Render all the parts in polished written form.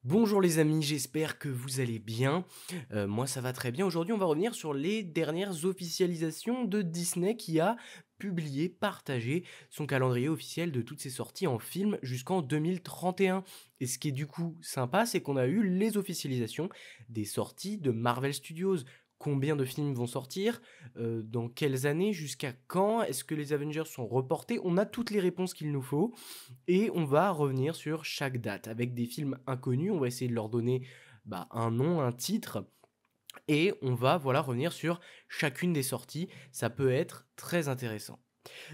Bonjour les amis, j'espère que vous allez bien. Moi ça va très bien. Aujourd'hui on va revenir sur les dernières officialisations de Disney qui a publié, partagé son calendrier officiel de toutes ses sorties en film jusqu'en 2031. Et ce qui est du coup sympa, c'est qu'on a eu les officialisations des sorties de Marvel Studios. Combien de films vont sortir? Dans quelles années? Jusqu'à quand? Est-ce que les Avengers sont reportés? On a toutes les réponses qu'il nous faut. Et on va revenir sur chaque date avec des films inconnus. On va essayer de leur donner un nom, un titre. Et on va revenir sur chacune des sorties. Ça peut être très intéressant.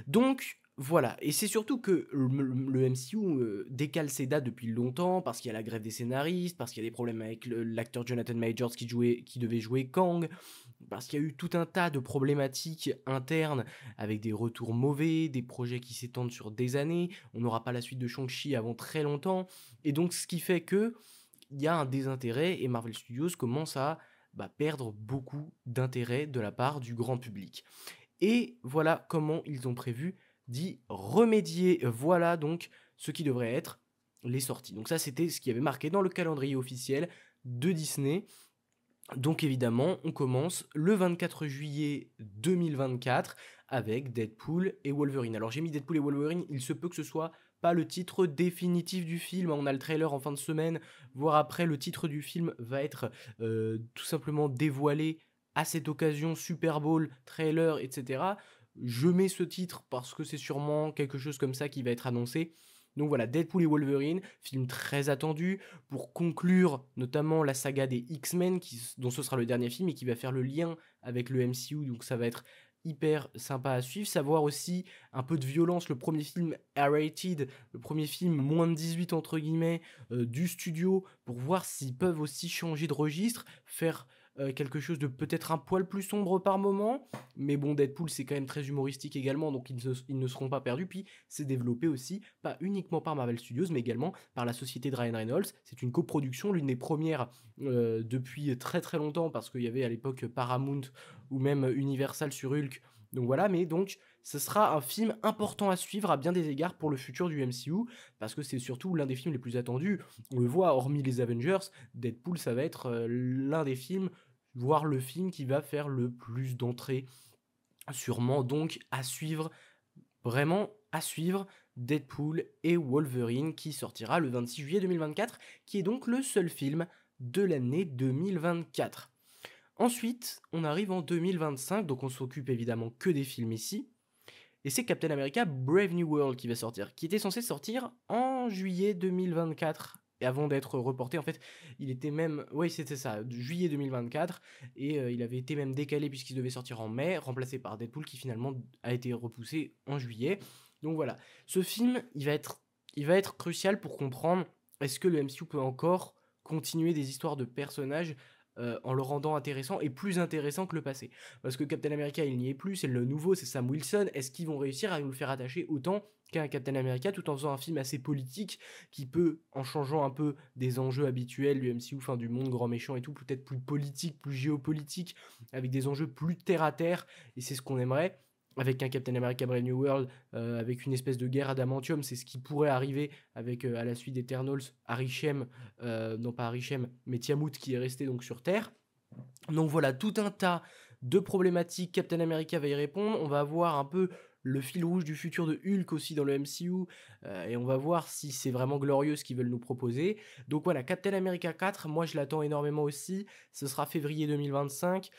Donc voilà, et c'est surtout que le MCU décale ses dates depuis longtemps parce qu'il y a la grève des scénaristes, parce qu'il y a des problèmes avec l'acteur Jonathan Majors qui devait jouer Kang, parce qu'il y a eu tout un tas de problématiques internes avec des retours mauvais, des projets qui s'étendent sur des années. On n'aura pas la suite de Shang-Chi avant très longtemps, et donc ce qui fait que il y a un désintérêt et Marvel Studios commence à perdre beaucoup d'intérêt de la part du grand public. Et voilà comment ils ont prévu d'y remédier. Voilà donc ce qui devrait être les sorties. Donc ça, c'était ce qui avait marqué dans le calendrier officiel de Disney. Donc évidemment, on commence le 24 juillet 2024 avec Deadpool et Wolverine. Alors j'ai mis Deadpool et Wolverine, il se peut que ce soit pas le titre définitif du film, on a le trailer en fin de semaine, voire après le titre du film va être tout simplement dévoilé à cette occasion, Super Bowl, trailer, etc. Je mets ce titre parce que c'est sûrement quelque chose comme ça qui va être annoncé. Donc voilà, Deadpool et Wolverine, film très attendu pour conclure notamment la saga des X-Men, dont ce sera le dernier film et qui va faire le lien avec le MCU, donc ça va être hyper sympa à suivre. Savoir aussi un peu de violence, le premier film R-rated, le premier film moins de 18 entre guillemets, du studio, pour voir s'ils peuvent aussi changer de registre, faire quelque chose de peut-être un poil plus sombre par moment, mais bon, Deadpool c'est quand même très humoristique également, donc ils ne seront pas perdus. Puis c'est développé aussi, pas uniquement par Marvel Studios, mais également par la société de Ryan Reynolds. C'est une coproduction, l'une des premières depuis très très longtemps, parce qu'il y avait à l'époque Paramount ou même Universal sur Hulk. Donc voilà, mais donc ce sera un film important à suivre à bien des égards pour le futur du MCU, parce que c'est surtout l'un des films les plus attendus. On le voit, hormis les Avengers, Deadpool ça va être l'un des films, voire le film qui va faire le plus d'entrées, sûrement. Donc à suivre, vraiment à suivre, Deadpool et Wolverine qui sortira le 26 juillet 2024, qui est donc le seul film de l'année 2024. Ensuite, on arrive en 2025, donc on s'occupe évidemment que des films ici, et c'est Captain America Brave New World qui va sortir, qui était censé sortir en juillet 2024. Et avant d'être reporté, en fait, il était même... Oui, c'était ça, juillet 2024. Et il avait été même décalé puisqu'il devait sortir en mai, remplacé par Deadpool qui finalement a été repoussé en juillet. Donc voilà, ce film, il va être crucial pour comprendre est-ce que le MCU peut encore continuer des histoires de personnages en le rendant intéressant et plus intéressant que le passé. Parce que Captain America, il n'y est plus, c'est le nouveau, c'est Sam Wilson. Est-ce qu'ils vont réussir à nous le faire attacher autant qu'un Captain America, tout en faisant un film assez politique qui peut, en changeant un peu des enjeux habituels du MCU, enfin du monde grand méchant et tout, peut-être plus politique, plus géopolitique, avec des enjeux plus terre à terre, et c'est ce qu'on aimerait. Avec un Captain America Brave New World, avec une espèce de guerre adamantium, c'est ce qui pourrait arriver avec, à la suite d'Eternals, Arishem, non pas Arishem, mais Tiamut qui est resté donc sur Terre. Donc voilà, tout un tas de problématiques, Captain America va y répondre, on va avoir un peu le fil rouge du futur de Hulk aussi dans le MCU, et on va voir si c'est vraiment glorieux ce qu'ils veulent nous proposer. Donc voilà, Captain America 4, moi je l'attends énormément aussi, ce sera février 2025.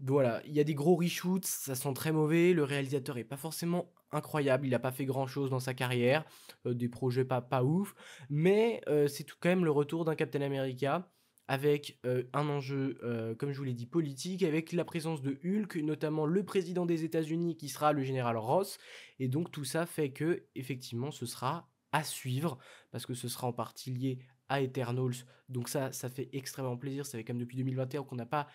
Voilà, il y a des gros reshoots, ça sent très mauvais, le réalisateur est pas forcément incroyable, il a pas fait grand chose dans sa carrière, des projets pas ouf, mais c'est tout quand même le retour d'un Captain America avec un enjeu, comme je vous l'ai dit, politique, avec la présence de Hulk, notamment le président des États-Unis qui sera le général Ross, et donc tout ça fait que effectivement ce sera à suivre, parce que ce sera en partie lié à Eternals, donc ça fait extrêmement plaisir, ça fait comme depuis 2021 qu'on n'a pas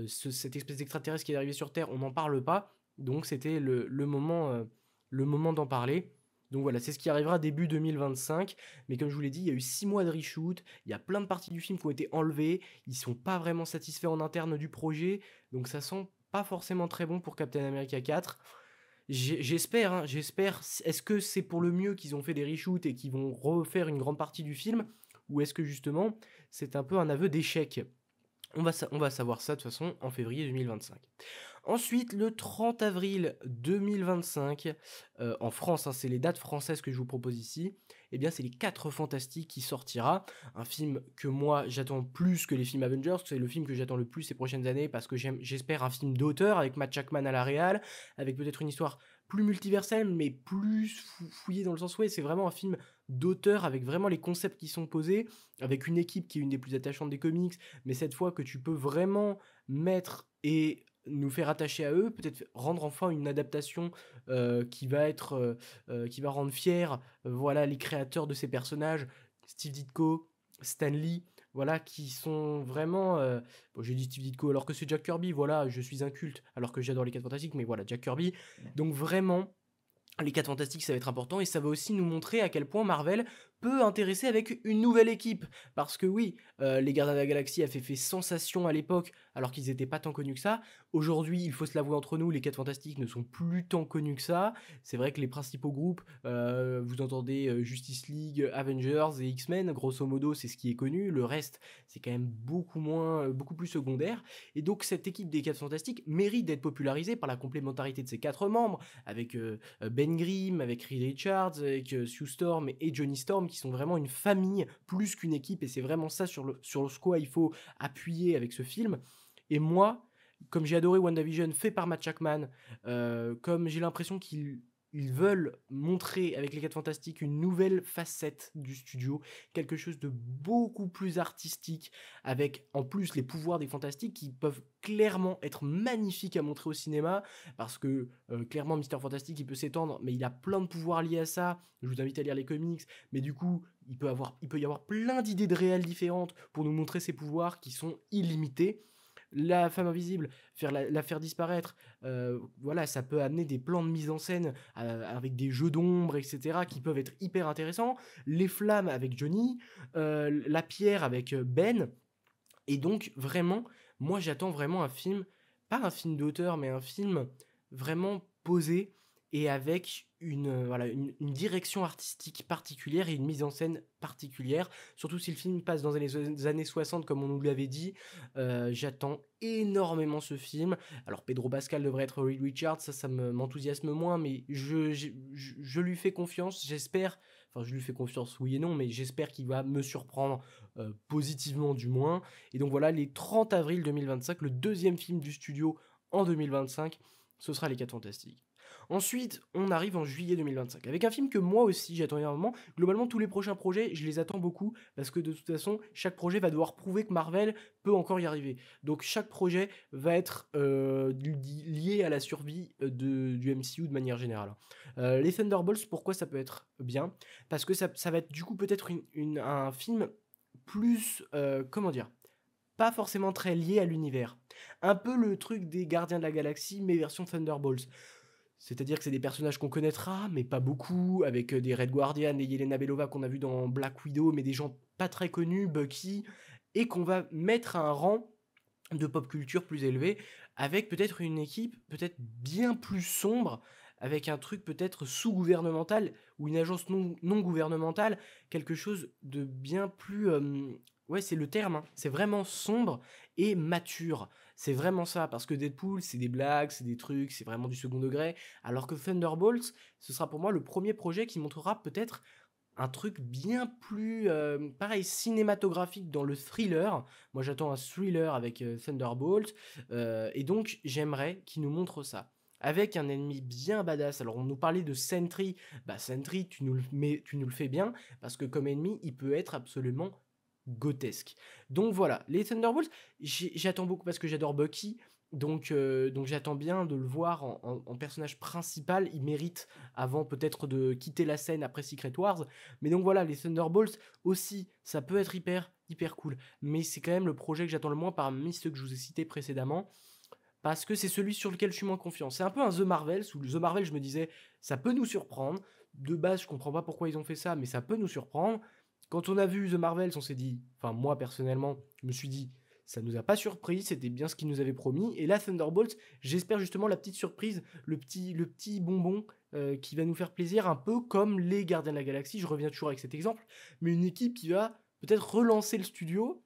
cette espèce d'extraterrestre qui est arrivé sur Terre, on n'en parle pas, donc c'était le moment d'en parler. Donc voilà, c'est ce qui arrivera début 2025, mais comme je vous l'ai dit, il y a eu 6 mois de reshoot, il y a plein de parties du film qui ont été enlevées, ils sont pas vraiment satisfaits en interne du projet, donc ça sent pas forcément très bon pour Captain America 4. J'espère, est-ce que c'est pour le mieux qu'ils ont fait des reshoots et qu'ils vont refaire une grande partie du film, ou est-ce que justement c'est un peu un aveu d'échec? On va savoir ça de toute façon en février 2025. Ensuite, le 30 avril 2025, en France, hein, c'est les dates françaises que je vous propose ici, eh bien c'est Les 4 Fantastiques qui sortira. Un film que moi j'attends plus que les films Avengers, c'est le film que j'attends le plus ces prochaines années parce que j'espère un film d'auteur avec Matt Jackman à la réal, avec peut-être une histoire plus multiverselle mais plus fouillée dans le sens, ouais, c'est vraiment un film d'auteur avec vraiment les concepts qui sont posés, avec une équipe qui est une des plus attachantes des comics, mais cette fois que tu peux vraiment mettre et nous faire attacher à eux, peut-être rendre enfin une adaptation qui va rendre fiers voilà, les créateurs de ces personnages, Steve Ditko, Stan Lee, voilà, qui sont vraiment... bon, j'ai dit Steve Ditko alors que c'est Jack Kirby, voilà, je suis un culte, alors que j'adore les 4 Fantastiques, mais voilà, Jack Kirby. Donc vraiment, les 4 Fantastiques, ça va être important et ça va aussi nous montrer à quel point Marvel peut intéresser avec une nouvelle équipe. Parce que oui, les Gardiens de la Galaxie avaient fait sensation à l'époque, alors qu'ils n'étaient pas tant connus que ça. Aujourd'hui, il faut se l'avouer entre nous, les 4 Fantastiques ne sont plus tant connus que ça. C'est vrai que les principaux groupes, vous entendez Justice League, Avengers et X-Men, grosso modo, c'est ce qui est connu. Le reste, c'est quand même beaucoup moins, beaucoup plus secondaire. Et donc, cette équipe des 4 Fantastiques mérite d'être popularisée par la complémentarité de ses 4 membres, avec Ben Grimm, avec Reed Richards, avec Sue Storm et Johnny Storm, qui sont vraiment une famille plus qu'une équipe, et c'est vraiment ça sur ce quoi il faut appuyer avec ce film. Et moi, comme j'ai adoré WandaVision, fait par Matt Jackman, comme j'ai l'impression qu'ils veulent montrer avec les 4 Fantastiques une nouvelle facette du studio, quelque chose de beaucoup plus artistique, avec en plus les pouvoirs des Fantastiques qui peuvent clairement être magnifiques à montrer au cinéma, parce que clairement Mister Fantastique il peut s'étendre, mais il a plein de pouvoirs liés à ça. Je vous invite à lire les comics, mais du coup il peut y avoir plein d'idées de réels différentes pour nous montrer ces pouvoirs qui sont illimités. La femme invisible, la faire disparaître, voilà, ça peut amener des plans de mise en scène avec des jeux d'ombre, etc., qui peuvent être hyper intéressants. Les flammes avec Johnny, la pierre avec Ben. Et donc, vraiment, moi j'attends vraiment un film, pas un film d'auteur, mais un film vraiment posé et avec voilà, une direction artistique particulière et une mise en scène particulière. Surtout si le film passe dans les années 60, comme on nous l'avait dit. J'attends énormément ce film. Alors, Pedro Pascal devrait être Reed Richards, ça m'enthousiasme moins, mais je lui fais confiance, j'espère. Enfin, je lui fais confiance, oui et non, mais j'espère qu'il va me surprendre positivement du moins. Et donc voilà, les 30 avril 2025, le deuxième film du studio en 2025, ce sera Les 4 Fantastiques. Ensuite, on arrive en juillet 2025, avec un film que moi aussi j'attends énormément. Globalement, tous les prochains projets, je les attends beaucoup, parce que de toute façon, chaque projet va devoir prouver que Marvel peut encore y arriver. Donc chaque projet va être lié à la survie du MCU de manière générale. Les Thunderbolts, pourquoi ça peut être bien? Parce que ça va être du coup peut-être un film plus, comment dire, pas forcément très lié à l'univers. Un peu le truc des Gardiens de la Galaxie, mais version Thunderbolts. C'est-à-dire que c'est des personnages qu'on connaîtra, mais pas beaucoup, avec des Red Guardian et Yelena Belova qu'on a vu dans Black Widow, mais des gens pas très connus, Bucky, et qu'on va mettre à un rang de pop culture plus élevé, avec peut-être une équipe peut-être bien plus sombre, avec un truc peut-être sous-gouvernemental, ou une agence non gouvernementale, quelque chose de bien plus... ouais, c'est le terme, hein. C'est vraiment sombre et mature. C'est vraiment ça, parce que Deadpool, c'est des blagues, c'est des trucs, c'est vraiment du second degré, alors que Thunderbolts, ce sera pour moi le premier projet qui montrera peut-être un truc bien plus, pareil, cinématographique dans le thriller. Moi, j'attends un thriller avec Thunderbolt. Et donc, j'aimerais qu'il nous montre ça. Avec un ennemi bien badass. Alors, on nous parlait de Sentry. Bah, Sentry, tu nous le fais bien. Parce que comme ennemi, il peut être absolument grotesque. Donc voilà, les Thunderbolts, j'attends beaucoup parce que j'adore Bucky. Donc j'attends bien de le voir en personnage principal. Il mérite avant peut-être de quitter la scène après Secret Wars. Mais donc voilà, les Thunderbolts aussi, ça peut être hyper cool. Mais c'est quand même le projet que j'attends le moins parmi ceux que je vous ai cités précédemment. Parce que c'est celui sur lequel je suis moins confiant. C'est un peu un The Marvels, où The Marvel, je me disais, ça peut nous surprendre. De base, je comprends pas pourquoi ils ont fait ça, mais ça peut nous surprendre. Quand on a vu The Marvels, on s'est dit, enfin moi personnellement, je me suis dit, ça nous a pas surpris, c'était bien ce qu'ils nous avaient promis. Et là, Thunderbolt, j'espère justement la petite surprise, le petit bonbon qui va nous faire plaisir, un peu comme les Gardiens de la Galaxie. Je reviens toujours avec cet exemple, mais une équipe qui va peut-être relancer le studio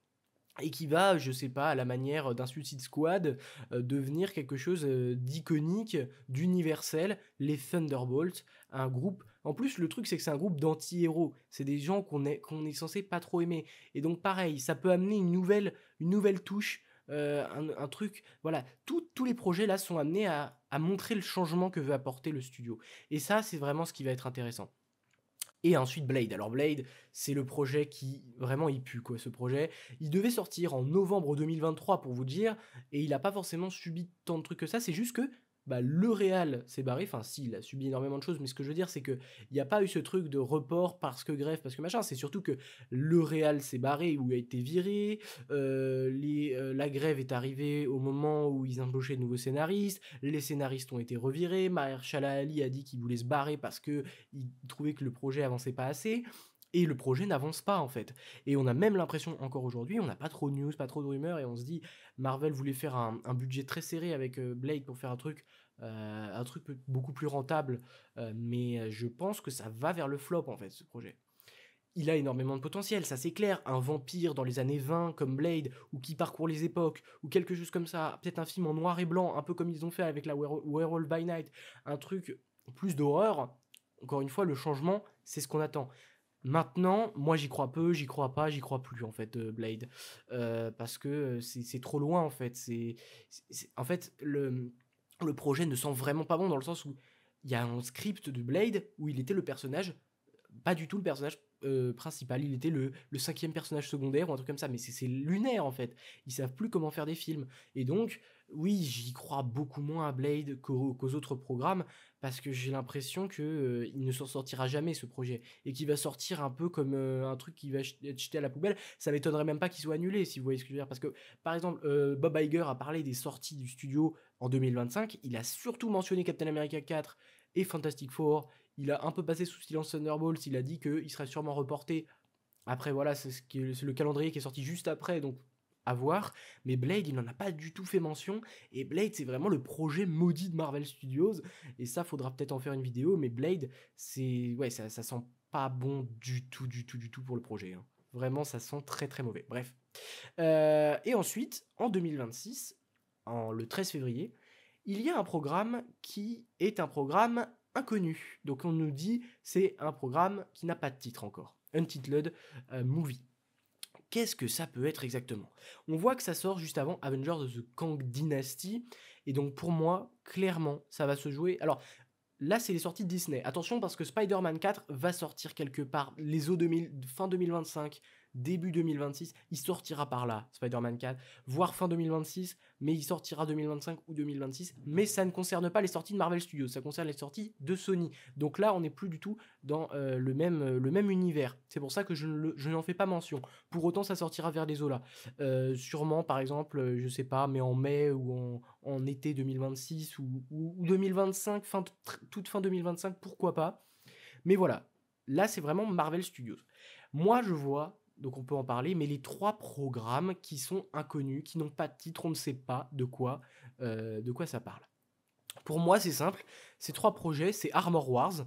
et qui va, je sais pas, à la manière d'un Suicide Squad, devenir quelque chose, d'iconique, d'universel, les Thunderbolts, un groupe en plus, le truc, c'est que c'est un groupe d'anti-héros. C'est des gens qu'on est censé pas trop aimer et donc pareil, ça peut amener une nouvelle touche, un truc voilà, tous les projets là sont amenés à montrer le changement que veut apporter le studio et ça, c'est vraiment ce qui va être intéressant. Et ensuite Blade. Alors Blade, c'est le projet qui vraiment il pue quoi ce projet. Il devait sortir en novembre 2023 pour vous dire, et il a pas forcément subi tant de trucs que ça. C'est juste que bah, le Real s'est barré. Enfin si, il a subi énormément de choses, mais ce que je veux dire c'est que il n'y a pas eu ce truc de report parce que grève, parce que machin. C'est surtout que le Real s'est barré ou a été viré. La grève est arrivée au moment où ils embauchaient de nouveaux scénaristes. Les scénaristes ont été revirés. Mahershala Ali a dit qu'il voulait se barrer parce que il trouvait que le projet avançait pas assez. Et le projet n'avance pas en fait. Et on a même l'impression encore aujourd'hui, on n'a pas trop de news, pas trop de rumeurs, et on se dit, Marvel voulait faire un budget très serré avec Blade pour faire un truc beaucoup plus rentable, mais je pense que ça va vers le flop en fait ce projet. Il a énormément de potentiel, ça c'est clair. Un vampire dans les années 20 comme Blade, ou qui parcourt les époques, ou quelque chose comme ça. Peut-être un film en noir et blanc, un peu comme ils ont fait avec la Werewolf by Night. Un truc plus d'horreur. Encore une fois, le changement, c'est ce qu'on attend. Maintenant, moi j'y crois peu, j'y crois pas, j'y crois plus en fait, Blade. Parce que c'est trop loin en fait. En fait, le projet ne sent vraiment pas bon dans le sens où il y a un script de Blade où il était le personnage pas du tout le personnage principal, il était le cinquième personnage secondaire ou un truc comme ça, mais c'est lunaire en fait. Ils savent plus comment faire des films. Et donc, oui, j'y crois beaucoup moins à Blade qu'aux autres programmes, parce que j'ai l'impression que il ne s'en sortira jamais ce projet, et qu'il va sortir un peu comme un truc qui va être jeté à la poubelle. Ça m'étonnerait même pas qu'il soit annulé, si vous voyez ce que je veux dire, parce que par exemple, Bob Iger a parlé des sorties du studio en 2025, il a surtout mentionné Captain America 4 et Fantastic Four. Il a un peu passé sous silence Thunderbolts, il a dit qu'il serait sûrement reporté. Après, voilà, c'est le calendrier qui est sorti juste après, donc à voir. Mais Blade, il n'en a pas du tout fait mention. Et Blade, c'est vraiment le projet maudit de Marvel Studios. Et ça, faudra peut-être en faire une vidéo. Mais Blade, ouais, ça sent pas bon du tout, du tout, du tout pour le projet, hein. Vraiment, ça sent très, très mauvais. Bref. Et ensuite, en 2026, le 13 février, il y a un programme qui est un programme inconnu. Donc on nous dit c'est un programme qui n'a pas de titre encore. Untitled Movie. Qu'est-ce que ça peut être exactement? On voit que ça sort juste avant Avengers of the Kang Dynasty. Et donc pour moi, clairement, ça va se jouer. Alors là, c'est les sorties de Disney. Attention parce que Spider-Man 4 va sortir quelque part les eaux 2000, fin 2025, début 2026. Il sortira par là, Spider-Man 4, voire fin 2026, mais il sortira 2025 ou 2026. Mais ça ne concerne pas les sorties de Marvel Studios, ça concerne les sorties de Sony. Donc là, on n'est plus du tout dans le même univers. C'est pour ça que je n'en fais pas mention. Pour autant, ça sortira vers les eaux là. Sûrement, par exemple, je sais pas, mais en mai ou en été 2026 ou 2025, toute fin 2025, pourquoi pas. Mais voilà, là c'est vraiment Marvel Studios. Moi je vois, donc on peut en parler, mais les trois programmes qui sont inconnus, qui n'ont pas de titre, on ne sait pas de quoi ça parle. Pour moi c'est simple, ces trois projets, c'est Armor Wars,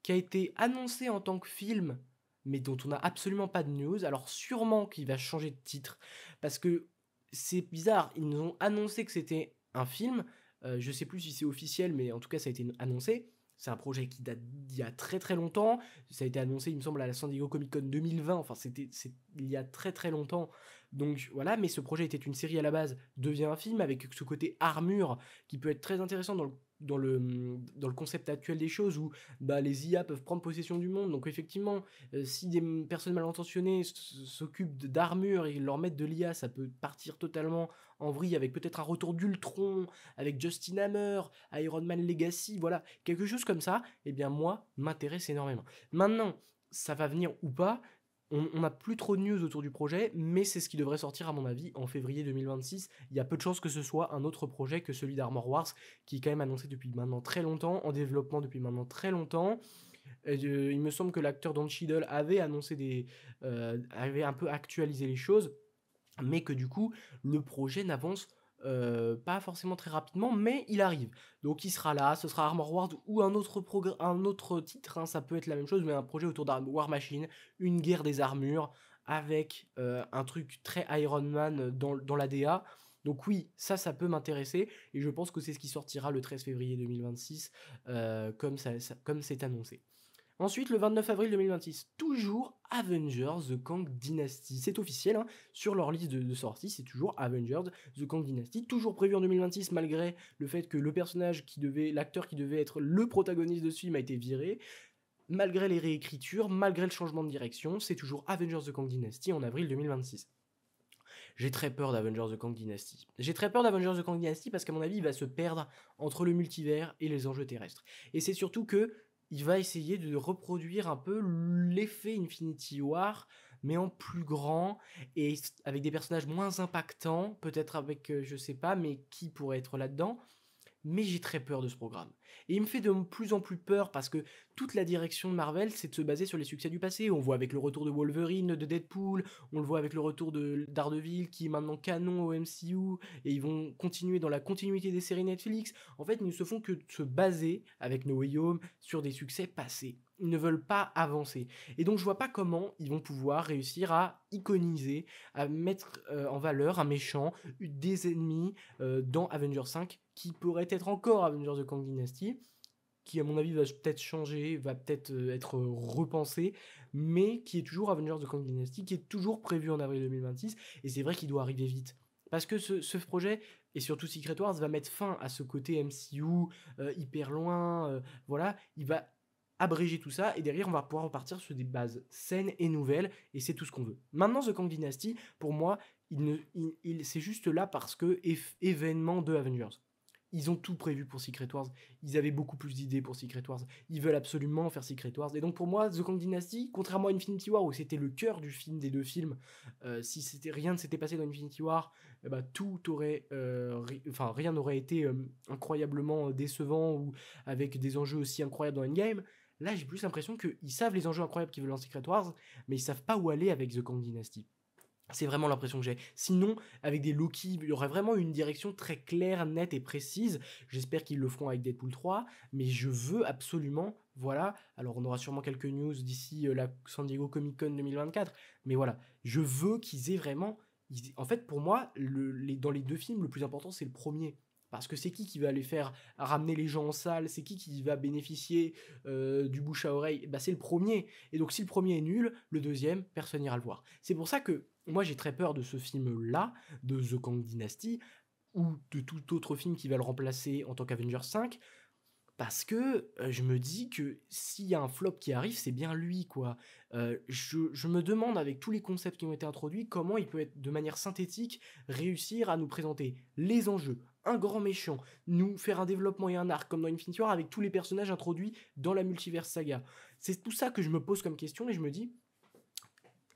qui a été annoncé en tant que film, mais dont on n'a absolument pas de news. Alors sûrement qu'il va changer de titre, parce que c'est bizarre, ils nous ont annoncé que c'était un film, je sais plus si c'est officiel, mais en tout cas ça a été annoncé. C'est un projet qui date d'il y a très très longtemps. Ça a été annoncé, il me semble, à la San Diego Comic Con 2020. Enfin, c'est il y a très très longtemps. Donc voilà, mais ce projet était une série à la base, devient un film avec ce côté armure qui peut être très intéressant dans le concept actuel des choses où bah, les IA peuvent prendre possession du monde. Donc effectivement, si des personnes mal intentionnées s'occupent d'armure et leur mettent de l'IA, ça peut partir totalement en vrille avec peut-être un retour d'Ultron, avec Justin Hammer, Iron Man Legacy, voilà, quelque chose comme ça, eh bien moi, m'intéresse énormément. Maintenant, ça va venir ou pas, on n'a plus trop de news autour du projet, mais c'est ce qui devrait sortir à mon avis en février 2026. Il y a peu de chances que ce soit un autre projet que celui d'Armor Wars, qui est quand même annoncé depuis maintenant très longtemps, en développement depuis maintenant très longtemps. Il me semble que l'acteur Don Cheadle avait avait un peu actualisé les choses, mais que du coup, le projet n'avance pas forcément très rapidement, mais il arrive. Donc il sera là, ce sera Armor Wars ou un autre titre, hein, ça peut être la même chose, mais un projet autour d'Ar War Machine, une guerre des armures, avec un truc très Iron Man dans la DA. Donc oui, ça peut m'intéresser, et je pense que c'est ce qui sortira le 13 février 2026, comme c'est annoncé. Ensuite, le 29 avril 2026, toujours Avengers The Kang Dynasty. C'est officiel, hein, sur leur liste de sortie, c'est toujours Avengers The Kang Dynasty, toujours prévu en 2026, malgré le fait que l'acteur qui devait être le protagoniste de ce film a été viré. Malgré les réécritures, malgré le changement de direction, c'est toujours Avengers The Kang Dynasty en avril 2026. J'ai très peur d'Avengers The Kang Dynasty. J'ai très peur d'Avengers The Kang Dynasty parce qu'à mon avis, il va se perdre entre le multivers et les enjeux terrestres. Et c'est surtout que il va essayer de reproduire un peu l'effet Infinity War, mais en plus grand et avec des personnages moins impactants, peut-être avec, je sais pas, mais qui pourrait être là-dedans. Mais j'ai très peur de ce programme. Et il me fait de plus en plus peur parce que toute la direction de Marvel, c'est de se baser sur les succès du passé. On voit avec le retour de Wolverine, de Deadpool, on le voit avec le retour de Daredevil qui est maintenant canon au MCU, et ils vont continuer dans la continuité des séries Netflix. En fait, ils ne se font que de se baser avec No Way Home sur des succès passés. Ils ne veulent pas avancer. Et donc je vois pas comment ils vont pouvoir réussir à iconiser, à mettre en valeur un méchant, des ennemis dans Avengers 5, qui pourrait être encore Avengers The Kang Dynasty, qui à mon avis va peut-être changer, va peut-être être repensé, mais qui est toujours Avengers The Kang Dynasty, qui est toujours prévu en avril 2026, et c'est vrai qu'il doit arriver vite. Parce que ce projet, et surtout Secret Wars, va mettre fin à ce côté MCU hyper loin, voilà, il va abréger tout ça, et derrière on va pouvoir repartir sur des bases saines et nouvelles, et c'est tout ce qu'on veut. Maintenant, The Kang Dynasty, pour moi, c'est juste là parce que événement de Avengers. Ils ont tout prévu pour Secret Wars. Ils avaient beaucoup plus d'idées pour Secret Wars. Ils veulent absolument faire Secret Wars. Et donc pour moi, The Kang Dynasty, contrairement à Infinity War, où c'était le cœur du film des deux films, si rien ne s'était passé dans Infinity War, tout aurait, rien n'aurait été incroyablement décevant ou avec des enjeux aussi incroyables dans Endgame. Là, j'ai plus l'impression qu'ils savent les enjeux incroyables qu'ils veulent dans Secret Wars, mais ils savent pas où aller avec The Kang Dynasty. C'est vraiment l'impression que j'ai. Sinon, avec des Loki, il y aurait vraiment une direction très claire, nette et précise. J'espère qu'ils le feront avec Deadpool 3, mais je veux absolument, voilà. Alors, on aura sûrement quelques news d'ici la San Diego Comic Con 2024, mais voilà, je veux qu'ils aient vraiment. En fait, pour moi, dans les deux films, le plus important, c'est le premier. Parce que c'est qui va les faire ramener les gens en salle, c'est qui va bénéficier du bouche à oreille, c'est le premier. Et donc si le premier est nul, le deuxième, personne n'ira le voir. C'est pour ça que moi j'ai très peur de ce film-là, de The Kang Dynasty, ou de tout autre film qui va le remplacer en tant qu'Avengers 5, parce que je me dis que s'il y a un flop qui arrive, c'est bien lui, quoi. Je me demande, avec tous les concepts qui ont été introduits, comment il peut être, de manière synthétique, réussir à nous présenter les enjeux, un grand méchant, nous faire un développement et un arc, comme dans Infinity War, avec tous les personnages introduits dans la multiverse saga. C'est tout ça que je me pose comme question, et je me dis,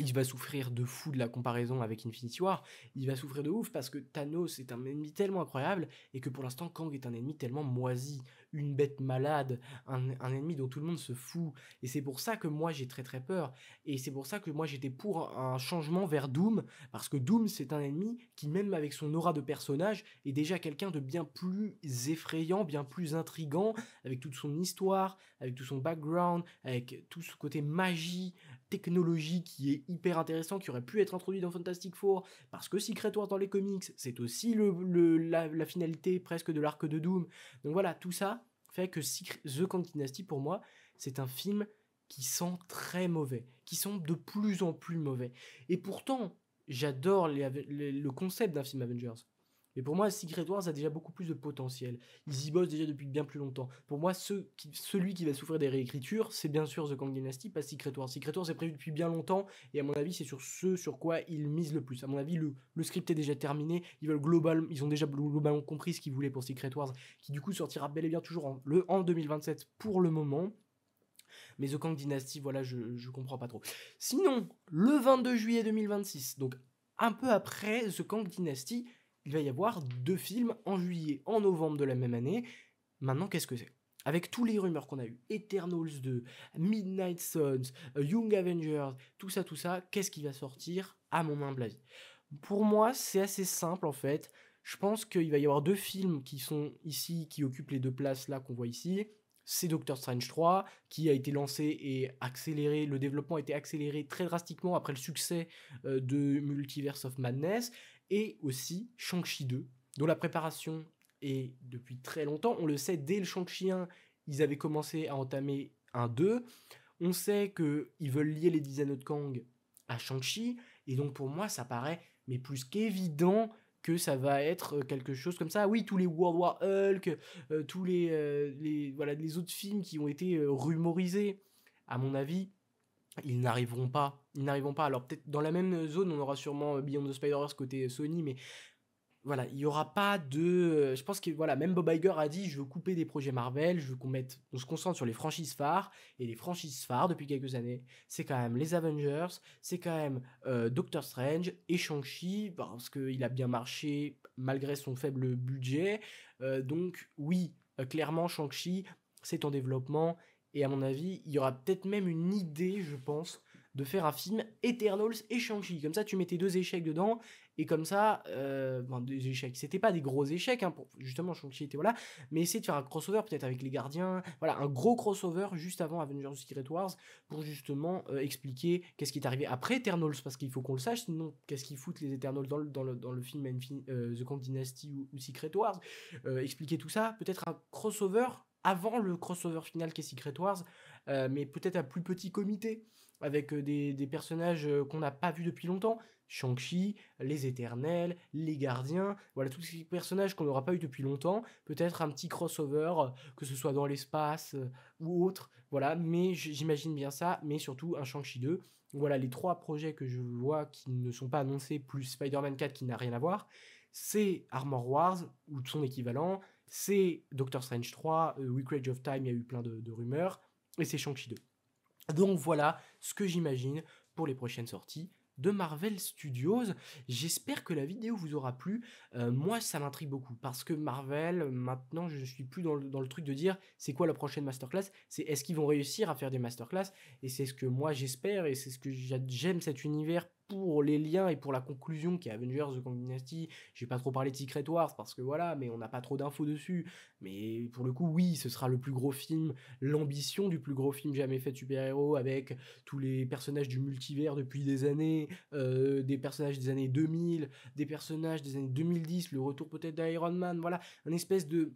il va souffrir de fou de la comparaison avec Infinity War, il va souffrir de ouf parce que Thanos est un ennemi tellement incroyable et que pour l'instant Kang est un ennemi tellement moisi, une bête malade, un ennemi dont tout le monde se fout. Et c'est pour ça que moi j'ai très très peur, et c'est pour ça que moi j'étais pour un changement vers Doom, parce que Doom c'est un ennemi qui, même avec son aura de personnage, est déjà quelqu'un de bien plus effrayant, bien plus intrigant, avec toute son histoire, avec tout son background, avec tout ce côté magie, technologie qui est hyper intéressant, qui aurait pu être introduit dans Fantastic Four, parce que Secret Wars dans les comics, c'est aussi la finalité presque de l'arc de Doom. Donc voilà, tout ça fait que The Kang Dynasty, pour moi, c'est un film qui sent très mauvais, qui sent de plus en plus mauvais. Et pourtant, j'adore le concept d'un film Avengers. Mais pour moi, Secret Wars a déjà beaucoup plus de potentiel. Ils y bossent déjà depuis bien plus longtemps. Pour moi, celui qui va souffrir des réécritures, c'est bien sûr The Kang Dynasty, pas Secret Wars. Secret Wars est prévu depuis bien longtemps, et à mon avis, c'est sur ce sur quoi ils misent le plus. À mon avis, le script est déjà terminé. Ils ont déjà globalement compris ce qu'ils voulaient pour Secret Wars, qui du coup sortira bel et bien toujours en 2027 pour le moment. Mais The Kang Dynasty, voilà, je comprends pas trop. Sinon, le 22 juillet 2026, donc un peu après The Kang Dynasty, il va y avoir 2 films en juillet, en novembre de la même année. Maintenant, qu'est-ce que c'est? Avec tous les rumeurs qu'on a eues, Eternals 2, Midnight Suns, Young Avengers, tout ça, qu'est-ce qui va sortir, à mon humble avis? Pour moi, c'est assez simple en fait. Je pense qu'il va y avoir 2 films qui sont ici, qui occupent les 2 places là qu'on voit ici. c'est Doctor Strange 3 qui a été lancé et accéléré, le développement a été accéléré très drastiquement après le succès de Multiverse of Madness, et aussi Shang-Chi 2, dont la préparation est depuis très longtemps. On le sait, dès le Shang-Chi 1, ils avaient commencé à entamer un 2. On sait qu'ils veulent lier les 10 anneaux de Kang à Shang-Chi, et donc pour moi, ça paraît mais plus qu'évident que ça va être quelque chose comme ça. Oui, tous les World War Hulk, tous voilà, les autres films qui ont été rumorisés, à mon avis, ils n'arriveront pas. Ils n'arriveront pas. Alors peut-être dans la même zone, on aura sûrement Beyond the Spider-Verse côté Sony, mais voilà, il y aura pas de. Je pense que voilà, même Bob Iger a dit, je veux couper des projets Marvel, je veux on se concentre sur les franchises phares, et les franchises phares depuis quelques années, c'est quand même les Avengers, c'est quand même Doctor Strange et Shang-Chi, parce qu'il a bien marché malgré son faible budget. Donc oui, clairement Shang-Chi, c'est en développement, et à mon avis, il y aura peut-être même une idée, je pense, de faire un film Eternals et Shang-Chi. Comme ça, tu mets tes deux échecs dedans, et comme ça, des échecs. C'était pas des gros échecs, hein, justement, Shang-Chi était voilà, mais essayer de faire un crossover peut-être avec les Gardiens, voilà, un gros crossover juste avant Avengers Secret Wars pour justement expliquer qu'est-ce qui est arrivé après Eternals, parce qu'il faut qu'on le sache, sinon qu'est-ce qu'ils foutent les Eternals dans le film The Kang Dynasty ou Secret Wars, expliquer tout ça, peut-être un crossover avant le crossover final qui est Secret Wars, mais peut-être à plus petit comité, avec des personnages qu'on n'a pas vus depuis longtemps. Shang-Chi, les Éternels, les Gardiens, voilà tous ces personnages qu'on n'aura pas eu depuis longtemps, peut-être un petit crossover, que ce soit dans l'espace ou autre, voilà, mais j'imagine bien ça, mais surtout un Shang-Chi 2. Voilà les trois projets que je vois qui ne sont pas annoncés, plus Spider-Man 4 qui n'a rien à voir, c'est Armor Wars, ou son équivalent, c'est Doctor Strange 3, Wreckage of Time, il y a eu plein de rumeurs, et c'est Shang-Chi 2. Donc voilà ce que j'imagine pour les prochaines sorties de Marvel Studios. J'espère que la vidéo vous aura plu. Moi, ça m'intrigue beaucoup parce que Marvel, maintenant, je suis plus dans le truc de dire c'est quoi la prochaine masterclass. C'est est-ce qu'ils vont réussir à faire des masterclass, et c'est ce que moi j'espère, et c'est ce que j'aime cet univers pour les liens et pour la conclusion qui est Avengers The Kang Dynasty. J'ai pas trop parlé de Secret Wars parce que voilà, mais on n'a pas trop d'infos dessus. Mais pour le coup, oui, ce sera le plus gros film, l'ambition du plus gros film jamais fait de super-héros, avec tous les personnages du multivers depuis des années, des personnages des années 2000, des personnages des années 2010, le retour peut-être d'Iron Man, voilà, une espèce de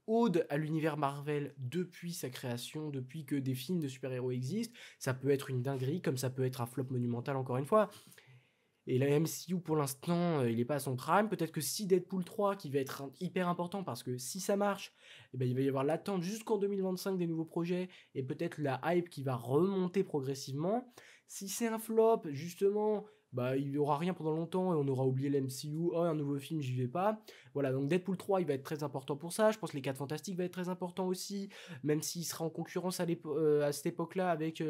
ode à l'univers Marvel depuis sa création, depuis que des films de super-héros existent. Ça peut être une dinguerie, comme ça peut être un flop monumental encore une fois. Et la MCU pour l'instant, il n'est pas à son prime. Peut-être que si Deadpool 3, qui va être hyper important, parce que si ça marche, eh ben, il va y avoir l'attente jusqu'en 2025 des nouveaux projets, et peut-être la hype qui va remonter progressivement. Si c'est un flop, justement, bah, il n'y aura rien pendant longtemps et on aura oublié l'MCU. Oh, un nouveau film, j'y vais pas. Voilà, donc Deadpool 3, il va être très important pour ça. Je pense que les 4 Fantastiques va être très important aussi, même s'il sera en concurrence à cette époque-là avec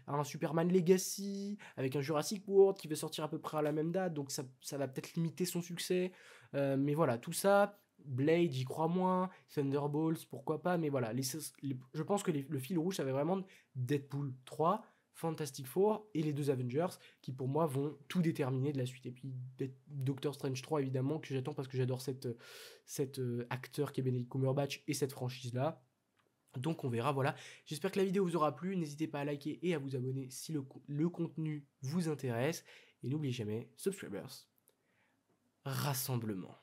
un Superman Legacy, avec un Jurassic World qui va sortir à peu près à la même date, donc ça va peut-être limiter son succès. Mais voilà, tout ça, Blade, j'y crois moins, Thunderbolts, pourquoi pas, mais voilà, je pense que le fil rouge, ça va vraiment Deadpool 3, Fantastic Four et les deux Avengers, qui pour moi vont tout déterminer de la suite. Et puis Doctor Strange 3, évidemment, que j'attends parce que j'adore cet acteur qui est Benedict Cumberbatch et cette franchise-là. Donc on verra, voilà. J'espère que la vidéo vous aura plu. N'hésitez pas à liker et à vous abonner si le contenu vous intéresse. Et n'oubliez jamais, subscribers, rassemblement.